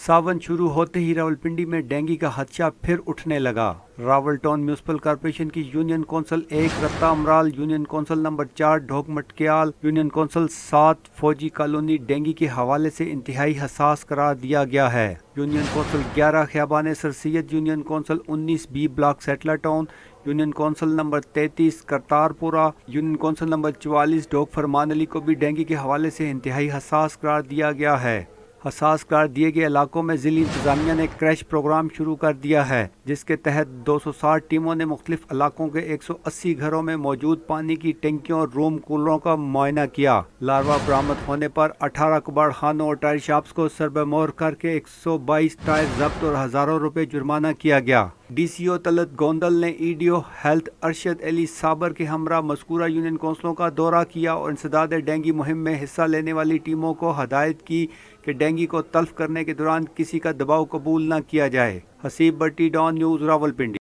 सावन शुरू होते ही रावलपिंडी में डेंगू का खदशा फिर उठने लगा। रावलटाउन म्यूनसिपल कॉर्पोरेशन की union council 1 Ratta Amral, union council number 4 Dhok Matkial, union council 7 Fauji colony dengue के हवाले से इंतहाई हसास करार दिया गया है। Union council 11 Khayaban sir Syed, union council 19 B block settler town, union council number 33 Kartarpura, union council number 44 Dhok Farman Ali को भी डेंगू के हवाले से इंतहाई हसास करार दिया गया है। हसास करार दिए गए इलाकों में ज़िली इंतज़ामिया ने क्रैश प्रोग्राम शुरू कर दिया है, जिसके तहत 260 टीमों ने मुख्तलिफ इलाकों के 180 घरों में मौजूद पानी की टंकियों और रूम कूलरों का मुआयना किया। लार्वा बरामद होने पर 18 कबाड़ खानों और टायर शॉप्स को सरबमोहर करके 122 टायर जब्त और हज़ारों रुपए जुर्माना किया गया। DCO तलत गोंदल ने EDO हेल्थ अरशद अली साबर के हमरा मज़कूरा यूनियन कौंसलों का दौरा किया और इंसदाद डेंगू मुहिम में हिस्सा लेने वाली टीमों को हदायत की कि डेंगू को तल्फ करने के दौरान किसी का दबाव कबूल न किया जाए। हसीब बट्टी, डॉन न्यूज़, रावलपिंडी।